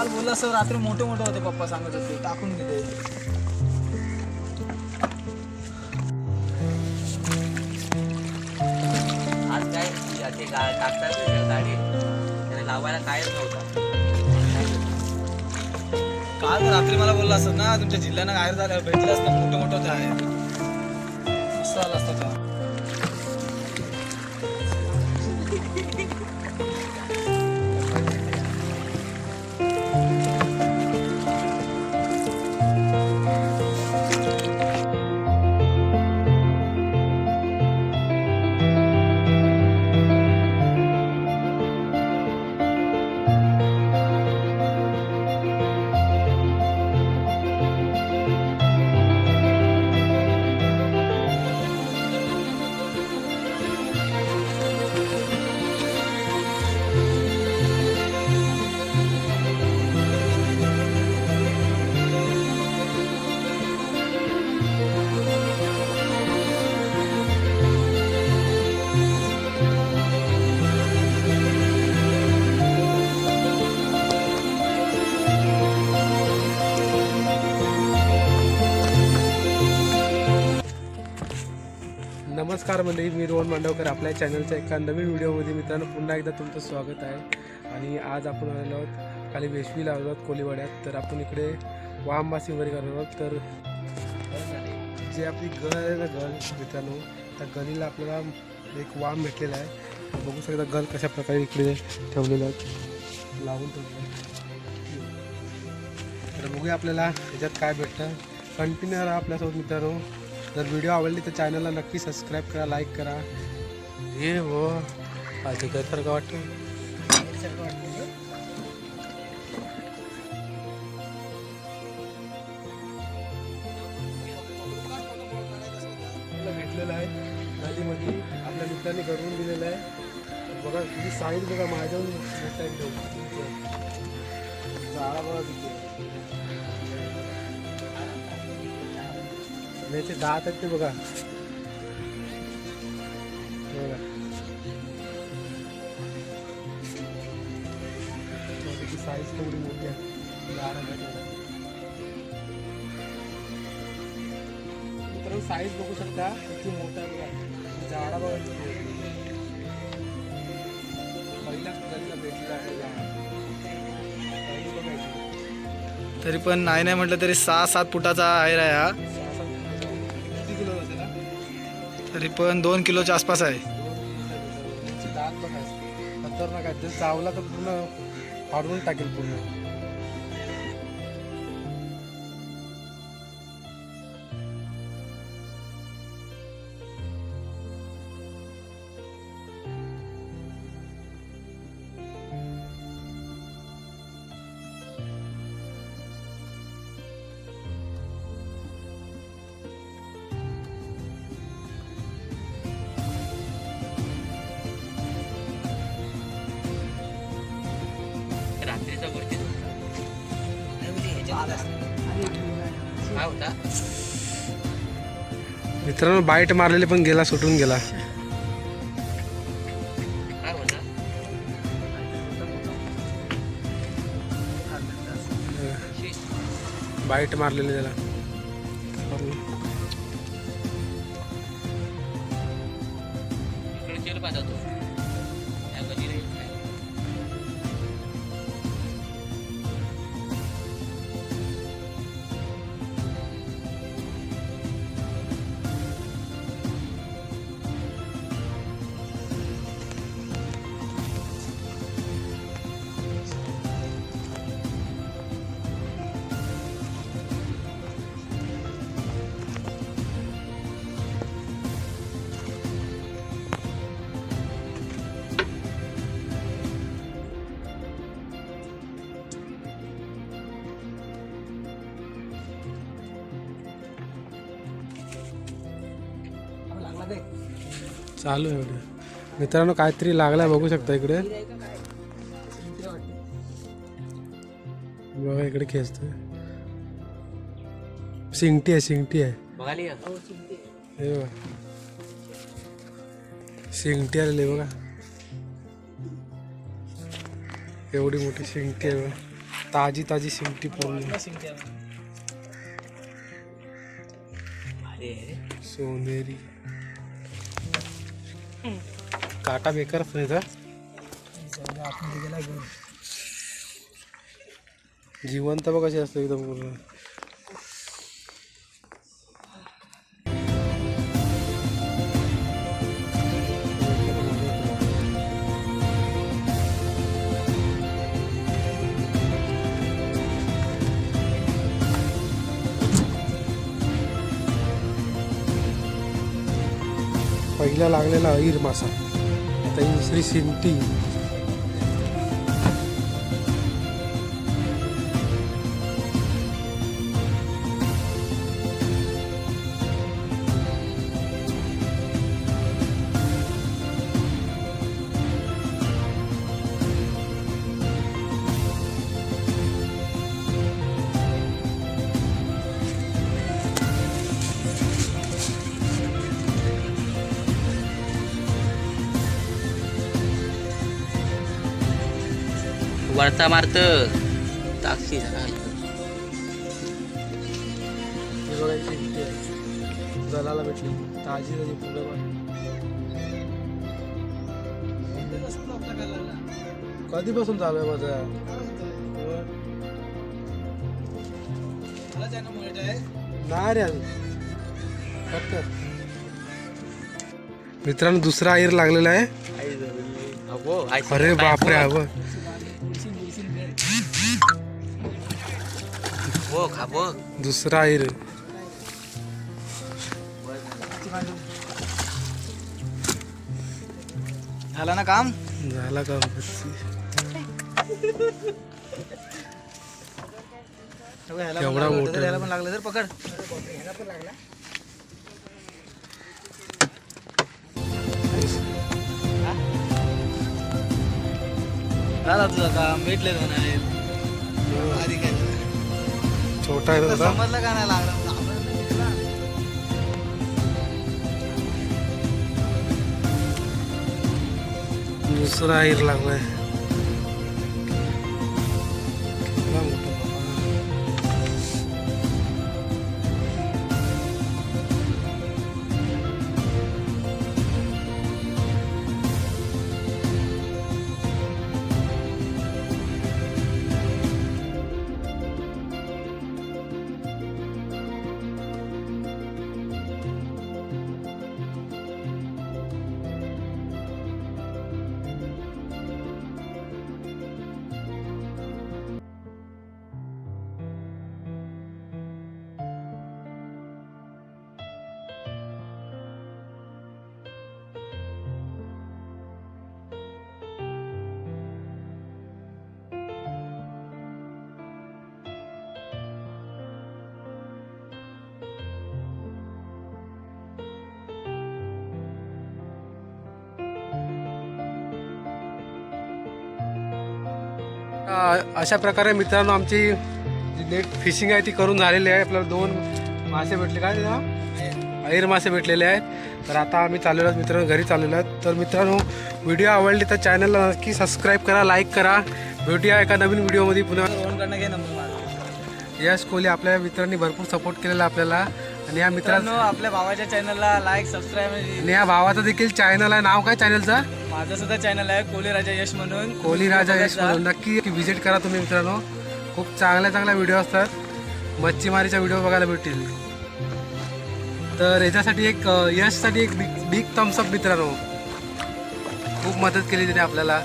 काल बोलला असं रात्री मोठे मोठे होते पप्पा सांगत होते टाकून दिले. आज काय ते टाकतात गाडी त्याला लावायला कायच नव्हता. काल रात्री मला बोलला असत ना तुमच्या जिल्ह्यानं गायर झाल्या भेटले असतात मोठे मोठे होते आहे मस्त आला असता का. नमस्कार मंडळी, मी रोहन मांडवकर. आपल्या चॅनलच्या एका नवीन व्हिडिओमध्ये मित्रांनो पुन्हा एकदा तुमचं स्वागत आहे. आणि आज आपण आलेलो आहोत खाली वेशवीला आलो आहोत कोलीवाड्यात. तर आपण इकडे वामबासी वगैरे करणार आहोत. तर जे आपली गल आहे ना गल मित्रांनो, त्या गलीला आपल्याला एक वाम भेटलेला आहे. बघू शकता गल कशा प्रकारे इकडे ठेवलेलं आहे, लावून ठेवलेलं आहे. तर बघूया आपल्याला याच्यात काय भेटतं. कंटिन्यू राहा आपल्यासोबत मित्रांनो. जर व्हिडिओ आवडली तर चॅनलला नक्की सबस्क्राईब करा, लाईक करा. हे हो अजिंक्यसारखं वाटतं भेटलेलं आहे नदीमध्ये. आपल्या मित्रांनी घडवून दिलेलं आहे. बघा तुझी साईज बघा माझ्याहून मोठा एकदम झाडा बघा तिथे त्याचे दात आहेत ते बघा. त्याची साईज थोडी मोठी आहे. मित्रांनो साईज बघू शकता किती मोठा आहे बघा. झाडा बघा पहिलाच गलीला भेटला आहे. तरी पण नाही म्हटलं तरी 6-7 फुटाचा आहे रा हा. तरी पण 2 किलोच्या आसपास आहे. दात बघा खतरनाक आहे. जर चावला तर पूर्ण फाडून टाकेल पूर्ण. रात्रीचा गोष्टी काय होता मित्रांनो, बाईट मारलेले पण गेला, सुटून गेला. काय होता बाईट मारलेले त्याला. इकडे चेल पाहिजे तो त्या गलीला येत नाही. चालू आहे एवढे. मित्रांनो काहीतरी लागलाय बघू शकता इकडे बघा. इकडे खेचतोय. शिंगटी आहे, शिंगटी आहे. बघाली हे बघा शिंगटी आलेली बघा. एवढी मोठी शिंगटी आहे बघा. ताजी ताजी शिमटी पूर्ण शिंक्या भारी आहे रे. सोनेरी काटा बेकार नाही तर आपण गेला घेऊन जिवंत बघ कशी असते एकदम पूर्ण. पहिला लागलेला अहीर मासा, आता ही दुसरी शिमटी. वरचा मारत ताक्षी जरा ही बघा ही शिमटी आहे, जलाला भेटली ताजी ताजी पूर्ण. कधीपासून चालू आहे माझा? मला चॅनल मुळे आहे नाही रे अजून. कट कर. मित्रांनो दुसरा अहीर लागलेला आहे. अरे बापरे हवं हो खा बघ. दुसरा अहीर झाला ना काम. झाला का? केवढा मोठा. त्याला पण लागलं तर पकड. झाला तुझं काम. भेटले आधी काय छोटा आहे दादा. समजलं का नाही लागला. दुसरा अहीर लागलाय. केवढा मोठा बाबा. अशा प्रकारे मित्रांनो आमची जी नेट फिशिंग आहे ती करून झालेली आहे. आपल्याला 2 मासे भेटले. काय अहीर मासे भेटलेले आहेत. तर आता आम्ही चाललेलो आहोत मित्रांनो, घरी चाललेलो आहोत. तर मित्रांनो व्हिडिओ आवडली तर चॅनलला नक्की सबस्क्राईब करा, लाईक करा. भेटूया एका नवीन व्हिडिओमध्ये पुन्हा. फोन करणं घे नंबर माझा. यश कोहली आपल्या मित्रांनी भरपूर सपोर्ट केलेला आपल्याला. आणि या मित्रांनो मित्रांनो आपल्या भावाच्या चॅनलला लाईक सबस्क्राईब. आणि या भावाचा देखील चॅनल आहे. नाव काय चॅनलचं? माझं सुद्धा चॅनल आहे कोहली राजा यश म्हणून. कोहली राजा यश म्हणून. नक्की व्हिजिट करा तुम्ही मित्रांनो. खूप चांगल्या व्हिडिओ असतात. मच्छीमारीच्या व्हिडिओ बघायला भेटतील. तर याच्यासाठी एक यशसाठी एक बिग थम्सअप मित्रांनो. खूप मदत केली त्याने आपल्याला.